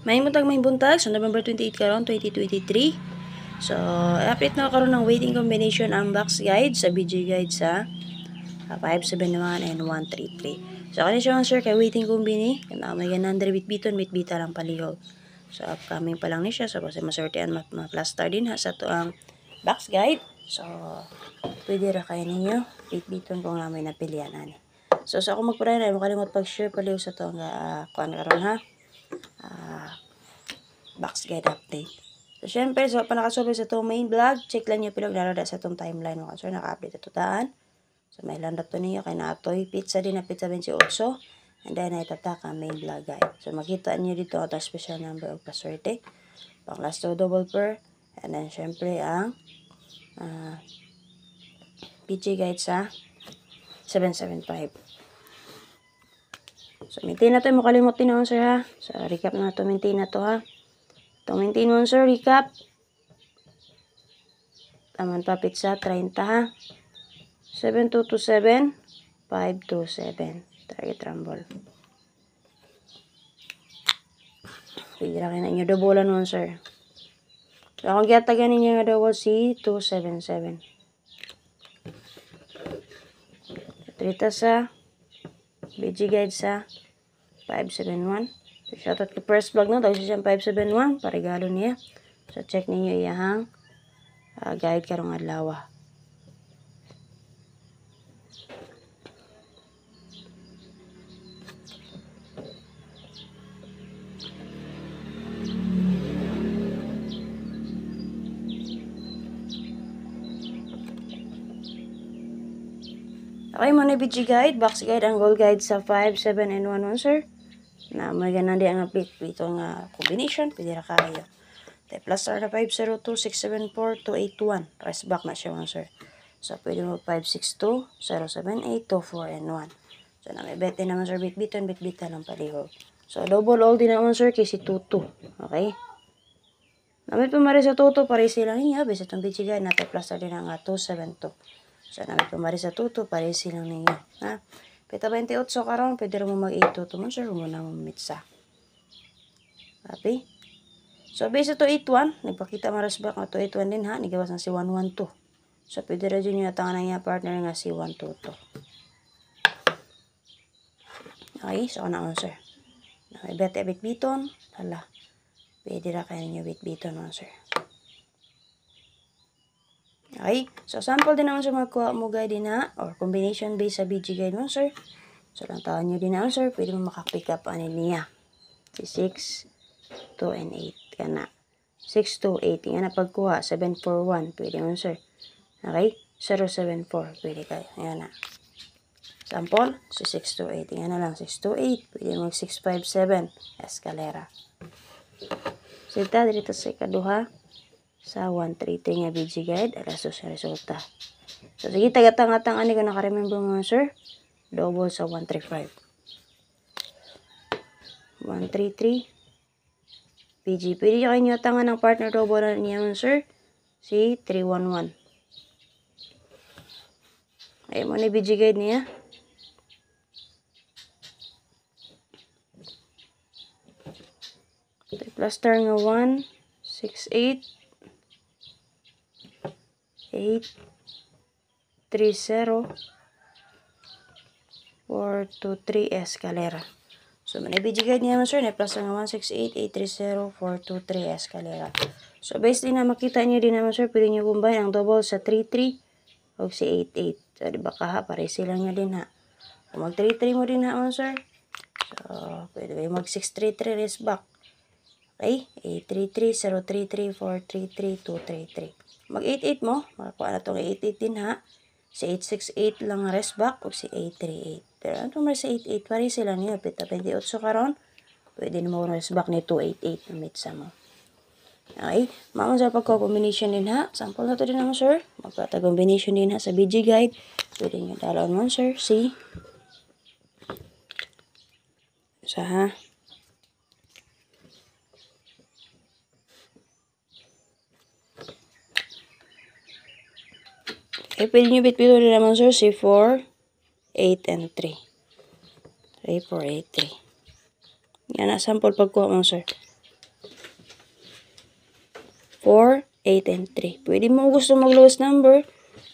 May buntag so November 28 karon 2023. So update na karon ng waiting combination ang box guide sa BG guide sa 571 and 133. So kani siya answer kay waiting combini kana may ganandre bitbiton bitbita lang palihog. So upcoming pa lang ni siya so kasi masortean ma-plaster din ha sa to ang box guide. So pwede ra kay ninyo bitbiton kung may napilian ani. So sa ako magpray na makalimot pag-share paliw sa to nga kuan karon ha. Box guide update. So, syempre, so, panakasulod sa itong main vlog, check lang nyo pinaglalada sa itong timeline mo. So, naka-update ito daan. So, may landap to niyo kay Natoy. Pizza din na pizza 28. And then, naitatak ang main vlog guide. So, makita nyo dito ang special number of paswerte. Pang last to double per. And then, syempre, ang PG guide sa 775. So, maintain na ito. Makalimot din ako, sir, ha. So, recap na ito. Maintain na ito, ha. Itong maintain mo, sir, recap. Taman pa pizza, 30, ha. 7227, 527. Target rumble. Pwede na kayo na inyo dobolan mo, sir. So, akong giyatagan ninyo nga double si 277. Trita sa BG guide sa 571. Shoutout to first vlog no, dahil siya 571, parigalo niya. So, check ninyo iyahang guide karong adlaw. Okay, muna BG guide, box guide, ang gold guide sa 5, 7, and 1, 1, sir. Na may ganan di ang update dito nga combination, pwede ra kayo. Tay plus R na 502, 674, 281. Rest back na siya, sir. So, pwede mo 562, 078, 24, and 1. So, na may bet din naman, sir, bitbitan ng palihog. So, double all din naman, sir, kasi 22. Okay? Namit pumari sa 22, pare sila niya. Bisa itong BG guide natin plus R din ang 272. So, namit pumari sa 22, pare sila niya. Ha? Pita 28 karon, pwede rin mo mag-82 mo, sir, muna mo mitsa. Okay? So, base ito 81, nagpakita maras back nga 281 din ha, nigawas na si 112. So, pwede rin yun yung atangan na niya partner nga si 122. Okay, so ano sir. May bete bitbiton, hala. Pwede rin kayo ninyo bitbiton mo, sir. Okay, so sample din naman sa magkuha mo guide din ha, or combination based sa BG guide mo, sir. So, lang taon nyo din na, sir. Pwede mo makapick up anin niya. Si 6, 2, and 8. Kana. 6, 2, 8. Nga na pagkuha. 7, 4, 1. Pwede mo, sir. Okay? 0, 7, 4. Pwede kayo. Nga na. Sample. Si 6, 2, 8. Nga na lang. 6, 2, 8. Pwede mo 6, 5, 7. Escalera. Sita, dito sa ikaduha. Sa 1, 3, 3 nga BG guide. Alaso sa resulta. So, sige, tagatang-atang ani ko nakaremember mo, sir. Double sa 135. 133. PG. Pwede kayo nyo tangan ng partner double na niya, sir. Si 311. Ay mo na BG guide niya. Plaster nga 1, 6, 8. 8, 3, 0. 4, 2, 3, escalera. So, may BG guide niya naman, sir. Na-plus nga 168, 830, 423, escalera. So, based din na makita niyo din naman, sir. Pwede niyo combine ang double sa 33 o si 88. So, diba kaha? Pare silang niya din ha. Kung mag-33 mo din ha, sir. So, pwede kayo mag-633 race back. Okay? 833, 033, 433, 233. Mag-88 mo. Makakuha na itong 88 din ha. Si 868 lang rest back o si 838. Pero ano naman sa 88? Pari sila niya. Pita 28 karon. Pwede naman rest back ni 288 na mitsa mo. Okay. Maman sa pagko-combination din ha. Sample na to din naman, sir. Magpata-combination din ha sa BG guide. Pwede nyo dalawin mo, sir. Si. Sa ha. Okay, pwede nyo bitbito din naman, sir. Si 4, 8, and 3. 3, 4, 8, 3. Yan na, sample pagkuha mo, sir. 4, 8, and 3. Pwede mo gusto mag lowest number,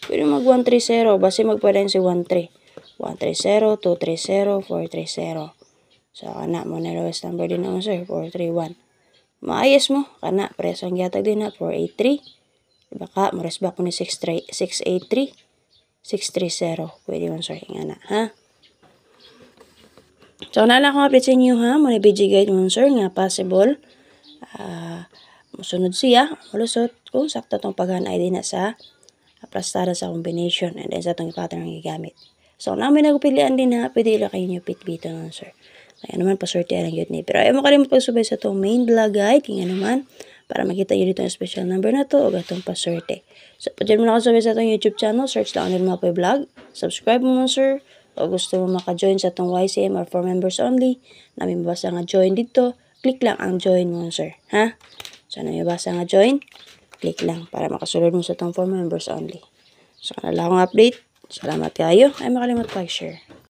pwede mag 130. Basta magpadayon si 13. 130, 230, 430. So, kana mo na lowest number din naman, sir. 431. Maayos mo. Kana, preso ang gihatag din na. 483. Diba ka, maresbak mo ni 683. 630. Pwede mo, sir. Nga na, ha? So, nala akong update sa inyo, ha? Muna BG guide mo, sir, nga possible. Musunod siya, malusot, kung sakto itong paghanay din na sa aplastada sa combination and then sa itong pattern ang gigamit. So, namin nagpilian din ha, pwede ila kayo nyo pitbito naman, sir. Kaya naman, paswerte lang yun ni. Pero ayaw mo kalimut pagsubay sa itong main vlog guide, kaya naman, para makita nyo dito ang special number na to o gatong paswerte. So, pwede mo na kasubay sa itong YouTube channel, search lang nila mga vlog. Subscribe mo, sir. O gusto mo maka-join sa itong YCM or for members only, namin mabasa nga join dito, click lang ang join mo, sir. Ha? So, namin mabasa nga join, click lang para makasulod mo sa itong for members only. So, kanala akong update. Salamat kayo. Ay makalimut pa share.